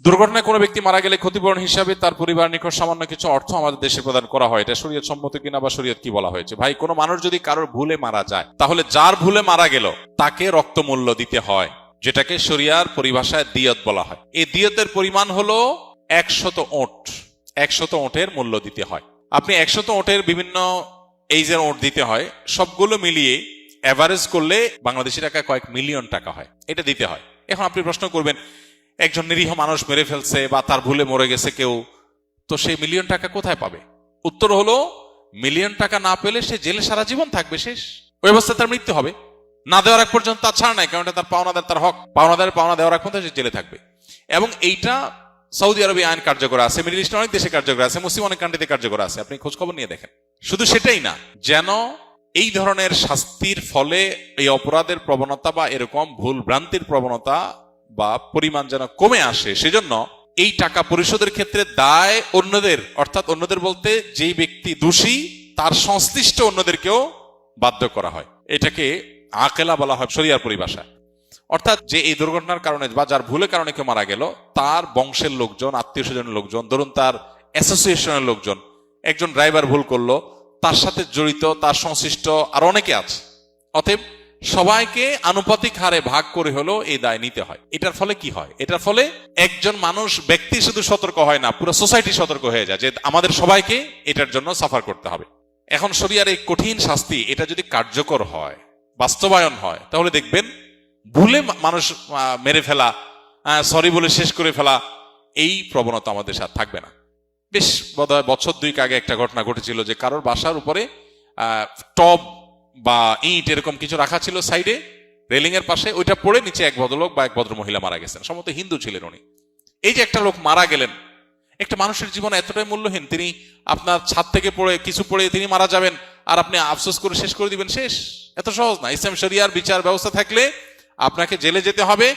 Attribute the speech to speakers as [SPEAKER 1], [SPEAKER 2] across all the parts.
[SPEAKER 1] দুর্ঘটনায় কোনো ব্যক্তি মারা গেলে ক্ষতিপূরণ হিসাবে তার পরিবার নিকট সামান্য কিছু অর্থ আমাদের দেশে প্রদান করা হয়, এটা শরীয়ত সম্মত কিনা বা শরীয়ত কি বলা হয়েছে? ভাই, কোনো মানুষ যদি কারোর ভুলে মারা যায়, তাহলে যার ভুলে মারা গেল তাকে রক্তমূল্য দিতে হয়, যেটাকে শরিয়ার পরিভাষায় দিয়ত বলা হয়। এই দিয়তের পরিমাণ হলো 100 ওট। 100 ওটের মূল্য দিতে হয়। আপনি 100 ওটের বিভিন্ন এইজের ওট দিতে হয়, সবগুলো মিলিয়ে এভারেজ করলে বাংলাদেশি টাকায় কয়েক মিলিয়ন টাকা হয়, এটা দিতে হয়। এখন আপনি প্রশ্ন করবেন, একজন নিরীহ মানুষ মেরে ফেলছে বা তার ভুলে মরে গেছে কেউ, তো সেই মিলিয়ন টাকা কোথায় পাবে? উত্তর হলো, মিলিয়ন টাকা না পেলে সে জেলে সারা জীবন থাকবে, শেষ। ওই অবস্থায় তার মৃত্যু হবে। না দেওয়ার এক পর্যন্ত তার ছাড় নাই, কারণ এটা তার পাওনাদার, তার হক। পাওনা দেওয়ার এক পর্যন্ত সে জেলে থাকবে। এবং এইটা সৌদি আরবে আইন কার্যকর আছে, মিডল ইস্টে অনেক দেশে কার্যকর আছে, মুসলিম অনেক কান্ট্রিতে কার্যকর আছে, আপনি খোঁজ খবর নিয়ে দেখেন। শুধু সেটাই না, যেন এই ধরনের শাস্তির ফলে এই অপরাধের প্রবণতা বা এরকম ভুল ভ্রান্তির প্রবণতা বা পরিমাণ যেন কমে আসে, সেজন্য এই টাকা পরিশোধের ক্ষেত্রে দায় অন্যদের, অর্থাৎ অন্যদের বলতে যেই ব্যক্তি দোষী তার সংশ্লিষ্ট অন্যদেরকেও বাধ্য করা হয়। এটাকে আকেলা বলা হয় শরিয়ার পরিভাষায়। অর্থাৎ যে এই দুর্ঘটনার কারণে বা যার ভুলের কারণে কেউ মারা গেল, তার বংশের লোকজন, আত্মীয় স্বজনের লোকজন, ধরুন তার অ্যাসোসিয়েশনের লোকজন, একজন ড্রাইভার ভুল করলো, তার সাথে জড়িত তার সংশ্লিষ্ট আর অনেকে আছে। অতএব সবাইকে আনুপাতিক হারে ভাগ করে হলো এই দায় নিতে হয়। এটার ফলে কি হয়? এটার ফলে একজন মানুষ, ব্যক্তি শুধু সতর্ক হয় না, পুরো সোসাইটি সতর্ক হয়ে যায় যে আমাদের সবাইকে এটার জন্য সাফার করতে হবে। এখন শরিয়ার এই কঠিন শাস্তি, এটা যদি কার্যকর হয়, বাস্তবায়ন হয়, তাহলে দেখবেন ভুলে মানুষ মেরে ফেলা, সরি বলে শেষ করে ফেলা, এই প্রবণতা আমাদের সাথে থাকবে না। বেশ বোধহয় বছর 2 আগে একটা ঘটনা ঘটেছিল যে কারোর বাসার উপরে টব বা ইট এরকম কিছু রাখা ছিল সাইডে রেলিং এর পাশে, ওইটা পড়ে নিচে এক ভদ্রলোক বা এক ভদ্র মহিলা মারা গেছেন। সম্ভবত হিন্দু ছিলেন উনি। এই যে একটা লোক মারা গেলেন, একটা মানুষের জীবন এতটাই মূল্যহীন, তিনি আপনার ছাদ থেকে পড়ে কিছু পড়ে তিনি মারা যাবেন আর আপনি আফসোস করে শেষ করে দিবেন, শেষ। এত সহজ না। ইসলাম শরিয়ার বিচার ব্যবস্থা থাকলে আপনাকে জেলে যেতে হবে।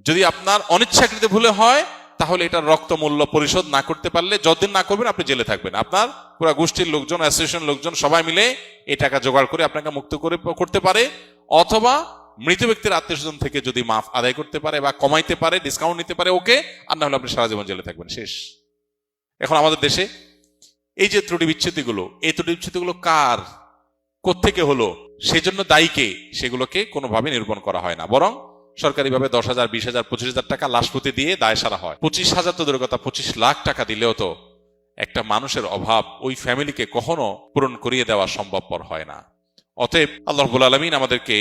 [SPEAKER 1] যদি আপনার অনিচ্ছাকৃত ভুলে হয়, তাহলে এটার রক্ত মূল্য পরিশোধ না করতে পারলে, যতদিন না করবেন আপনি জেলে থাকবেন। আপনার পুরো গোষ্ঠীর লোকজন, অ্যাসোসিয়েশন লোকজন সবাই মিলে এই টাকা জোগাড় করে আপনাকে মুক্ত করে করতে পারে, অথবা মৃত ব্যক্তির আত্মীয় স্বজন থেকে যদি মাফ আদায় করতে পারে বা কমাইতে পারে, ডিসকাউন্ট নিতে পারে, ওকে। আর না হলে আপনি সারা জীবন জেলে থাকবেন, শেষ। এখন আমাদের দেশে এই যে ত্রুটি বিচ্ছেদগুলো, এই ত্রুটি বিচ্ছেদগুলো কার, কোত্থেকে হলো, সেজন্য দায়ীকে, সেগুলোকে কোনোভাবে নিরূপণ করা হয় না, বরং সরকারিভাবে 10,000, 20,000, 25,000 টাকা লাশপতি দিয়ে দায় সারা হয়। 25,000 তো দূরের কথা, 25 লাখ টাকা দিলেও তো একটা মানুষের অভাব ওই ফ্যামিলিকে কখনো পূরণ করিয়ে দেওয়া সম্ভবপর হয় না। অতএব আল্লাহ রাব্বুল আলামিন আমাদেরকে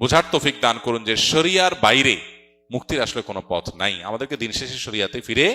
[SPEAKER 1] বোঝার তৌফিক দান করুন যে শরিয়ার বাইরে মুক্তির আসলে কোনো পথ নাই। আমাদেরকে দিন শেষে শরিয়াতে ফিরে